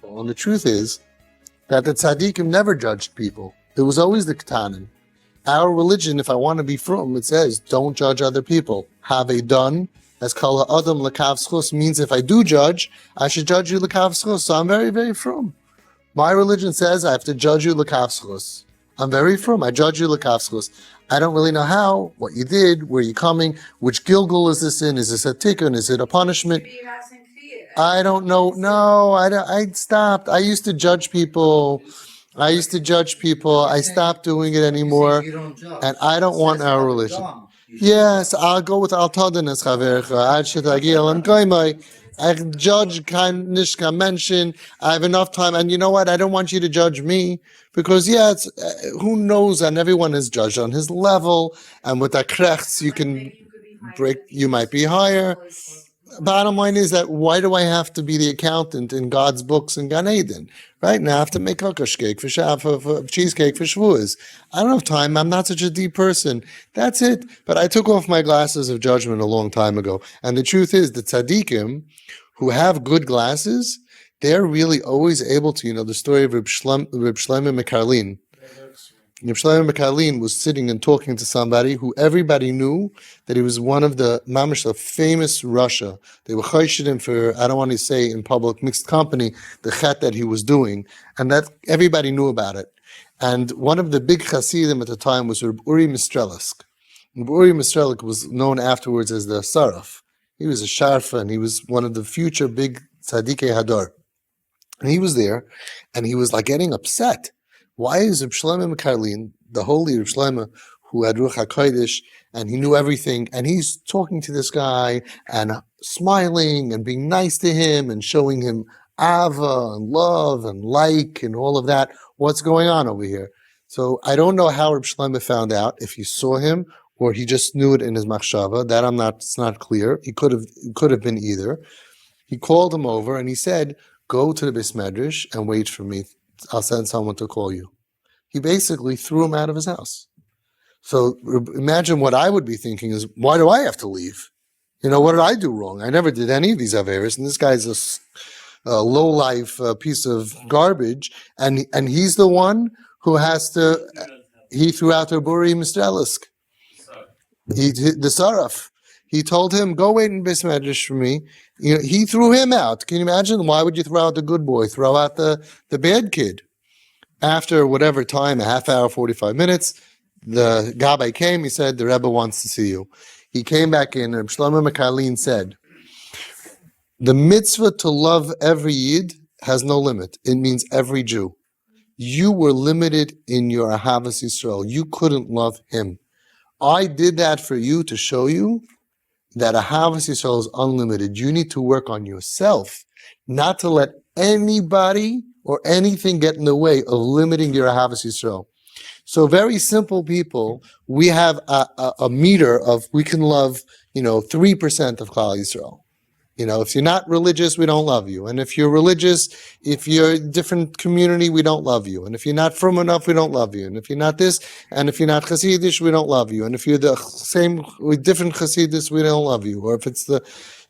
people. And the truth is that the tzaddikim never judged people. It was always the ketanim. Our religion, if I want to be frum, it says, don't judge other people. Have a done, as kol ha'adam l'kav schus, means if I do judge, I should judge you l'kav schus. So I'm very, very frum. My religion says I have to judge you l'kav schus. I'm very frum. I judge you l'kav schus. I don't really know how, what you did, where you're coming, which gilgul is this in? Is this a tikkun? Is it a punishment? I don't know. No, I stopped. I used to judge people. I stopped doing it anymore. And I don't want our religion. Yes, I'll go with Al-Tadanas, Chavercha. Ad Shetagi Elam Goymai. I judge Nishka mention. I have enough time. And you know what? I don't want you to judge me. Because, it's who knows? And everyone is judged on his level. And with the krechts, you can break, you might be higher. Bottom line is that why do I have to be the accountant in God's books in Gan Eden? Right now I have to make kokosh cake for cheesecake for Shavuos. I don't have time. I'm not such a deep person. That's it. But I took off my glasses of judgment a long time ago. And the truth is, the tzaddikim who have good glasses, they're really always able to, the story of Reb Shlomo Mekarlin. Reb Shlomo Mekarlin was sitting and talking to somebody who everybody knew that he was one of the mamish of famous Russia. They were choshed him for, I don't want to say in public, mixed company, the chet that he was doing, and that everybody knew about it. And one of the big chassidim at the time was Reb Uri Mistrelisk. Reb Uri Mistrelisk was known afterwards as the Saraf. He was a sharfa, and he was one of the future big tzaddikei hadar. And he was there, and he was like getting upset. Why is Reb Shlomo Mekarlin, the holy Reb Shlomo, who had Ruach HaKodesh, and he knew everything, and he's talking to this guy, and smiling, and being nice to him, and showing him ava, and love, and like, and all of that. What's going on over here? So I don't know how Reb Shlomo found out, if he saw him, or he just knew it in his machshava. That it's not clear. He could have been either. He called him over, and he said, go to the Beis Medrash, and wait for me. I'll send someone to call you. He basically threw him out of his house. So imagine what I would be thinking is, why do I have to leave? What did I do wrong? I never did any of these averos, and this guy's a low-life piece of garbage, and he's the one who has to, he threw out the Buri Mistrelisk. The Saraf. He told him, go wait in Beis Medrash for me. He threw him out. Can you imagine? Why would you throw out the good boy? Throw out the bad kid. After whatever time, a half hour, 45 minutes, the Gabbai came. He said, the Rebbe wants to see you. He came back in, and Shlomo Mekarlin said, the mitzvah to love every Yid has no limit. It means every Jew. You were limited in your Ahavas Yisrael. You couldn't love him. I did that for you to show you that Ahavas Yisrael is unlimited. You need to work on yourself, not to let anybody or anything get in the way of limiting your Ahavas Yisrael. So very simple people, we have a meter of, we can love, 3% of Klal Yisrael. If you're not religious, we don't love you. And if you're religious, if you're a different community, we don't love you. And if you're not from enough, we don't love you. And if you're not this, and if you're not Hasidish, we don't love you. And if you're the same with different Hasidis, we don't love you. Or if it's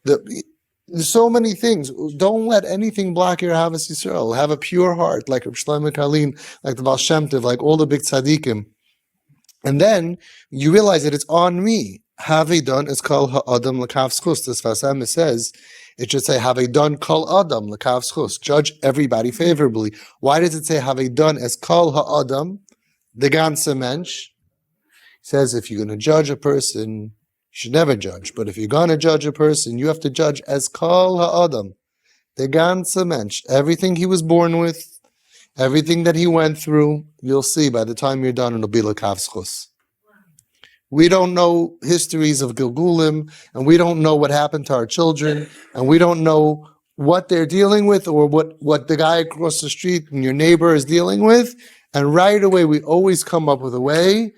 there's so many things. Don't let anything block your Ahavas Yisrael. Have a pure heart, like Reb Shlomo Mekarlin, like the Baal Shem Tov, like all the big tzaddikim. And then you realize that it's on me. Have done is kol ha'adam l'kav schus. This Vasam says it should say have done kol adam l'kav schus. Judge everybody favorably. Why does it say have done as kol ha'adam, the ganze mensch? It says if you're going to judge a person, you should never judge. But if you're going to judge a person, you have to judge as kol ha'adam, the ganze mensch. Everything he was born with, everything that he went through, you'll see by the time you're done, it'll be l'kav schus. We don't know histories of Gilgulim, and we don't know what happened to our children, and we don't know what they're dealing with or what the guy across the street and your neighbor is dealing with. And right away, we always come up with a way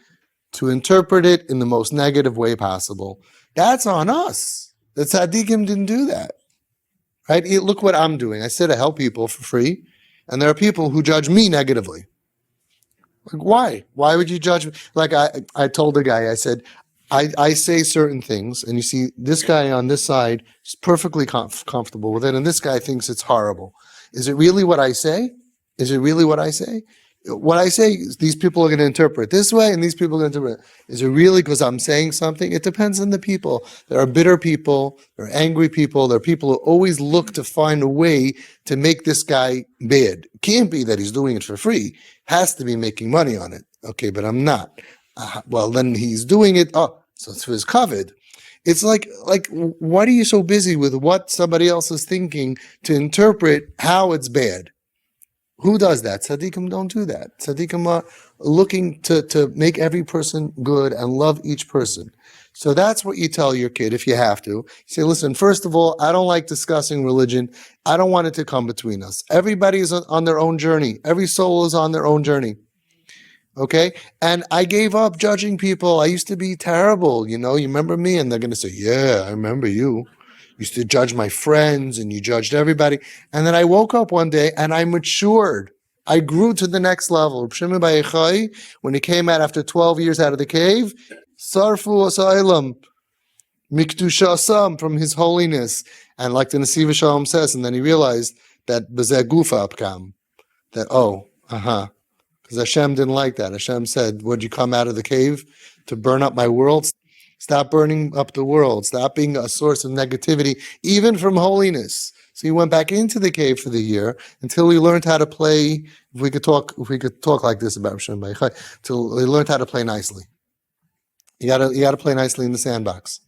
to interpret it in the most negative way possible. That's on us. The tzaddikim didn't do that. Right? Look what I'm doing. I said I help people for free, and there are people who judge me negatively. Like, why? Why would you judge me? Like I told the guy, I said, I say certain things, and you see this guy on this side is perfectly comfortable with it, and this guy thinks it's horrible. Is it really what I say? Is it really what I say? What I say is these people are going to interpret this way and these people are going to interpret it. Is it really because I'm saying something? It depends on the people. There are bitter people, there are angry people, there are people who always look to find a way to make this guy bad. It can't be that he's doing it for free. Has to be making money on it. Okay, but I'm not. Well, then he's doing it. Oh, so it's for his covered. It's like, why are you so busy with what somebody else is thinking to interpret how it's bad? Who does that? Tzaddikim don't do that. Tzaddikim are looking to make every person good and love each person. So that's what you tell your kid if you have to. You say, listen, first of all, I don't like discussing religion. I don't want it to come between us. Everybody is on their own journey. Every soul is on their own journey. Okay? And I gave up judging people. I used to be terrible. You remember me? And they're going to say, yeah, I remember you. Used to judge my friends and you judged everybody. And then I woke up one day and I matured. I grew to the next level. Reb Shimon bar Yochai, when he came out after 12 years out of the cave, Sarfu Asailam, Mikdushasam, from his holiness. And like the Nesiv Shalom says, and then he realized that Bezeh Gufa Apkam, that, because Hashem didn't like that. Hashem said, would you come out of the cave to burn up my world? Stop burning up the world. Stop being a source of negativity, even from holiness. So he went back into the cave for the year until he learned how to play. If we could talk like this about Hashem, till he learned how to play nicely. You gotta play nicely in the sandbox.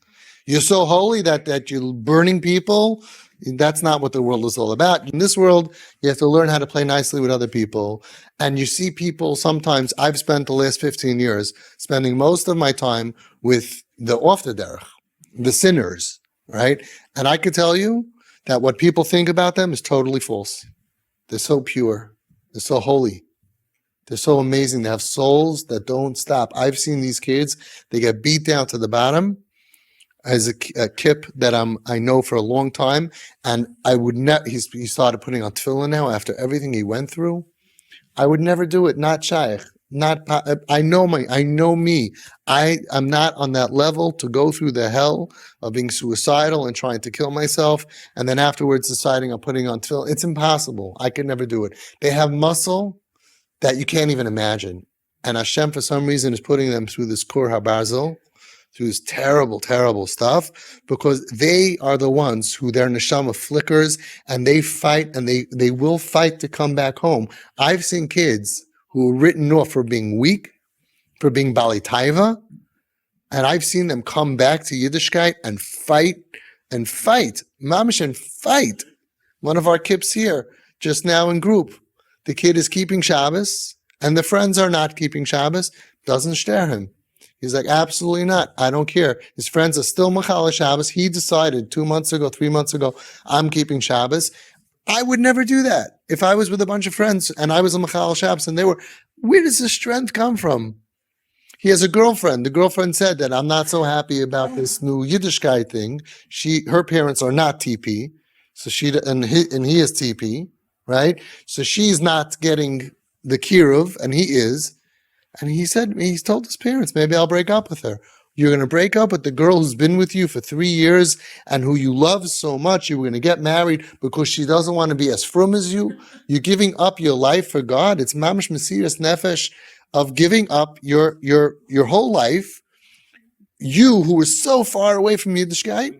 You're so holy that you're burning people. That's not what the world is all about. In this world, you have to learn how to play nicely with other people. And you see people sometimes, I've spent the last 15 years spending most of my time with the off the derech, the sinners, right? And I could tell you that what people think about them is totally false. They're so pure. They're so holy. They're so amazing. They have souls that don't stop. I've seen these kids, they get beat down to the bottom. As a kip that I know for a long time, and I would never. He started putting on tefillin now after everything he went through. I would never do it. Not shaykh. Not. I know me. I'm not on that level to go through the hell of being suicidal and trying to kill myself, and then afterwards deciding I'm putting on tefillin. It's impossible. I could never do it. They have muscle that you can't even imagine, and Hashem for some reason is putting them through this kur habarzel, through this terrible, terrible stuff, because they are the ones who their neshama flickers and they fight and they will fight to come back home. I've seen kids who were written off for being weak, for being bali taiva, and I've seen them come back to Yiddishkeit and fight, mamish and fight. One of our kips here, just now in group, the kid is keeping Shabbos and the friends are not keeping Shabbos, doesn't stare him. He's like, absolutely not. I don't care. His friends are still Machal Shabbos. He decided 2 months ago, 3 months ago, I'm keeping Shabbos. I would never do that. If I was with a bunch of friends and I was a Machal Shabbos and they were, where does this strength come from? He has a girlfriend. The girlfriend said that I'm not so happy about this new Yiddishkeit thing. Her parents are not TP. So he is TP, right? So she's not getting the kiruv and he is. And he's told his parents, maybe I'll break up with her. You're going to break up with the girl who's been with you for 3 years and who you love so much. You're going to get married because she doesn't want to be as frum as you. You're giving up your life for God. It's mamash mesiras nefesh of giving up your whole life. You who were so far away from Yiddishkeit,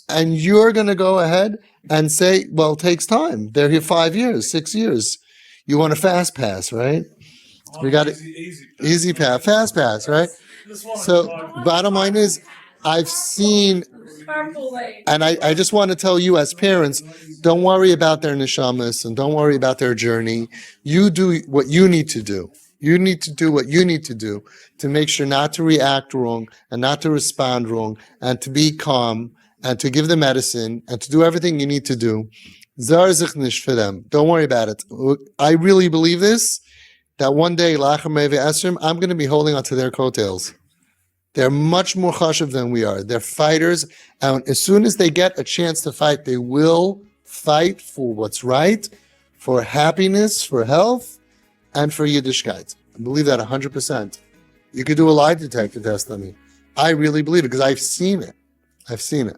and you're going to go ahead and say, well, it takes time. They're here 5 years, 6 years. You want a fast pass, right? We got it. Easy pass, fast pass, right? So bottom line is, I've seen, and I just want to tell you as parents, don't worry about their neshamas and don't worry about their journey. You do what you need to do. You need to do what you need to do to make sure not to react wrong and not to respond wrong and to be calm and to give the medicine and to do everything you need to do. Zar zich nish for them. Don't worry about it. I really believe this. That one day, I'm going to be holding onto their coattails. They're much more chashuv than we are. They're fighters, and as soon as they get a chance to fight, they will fight for what's right, for happiness, for health, and for Yiddishkeit. I believe that 100%. You could do a lie detector test on me. I really believe it because I've seen it.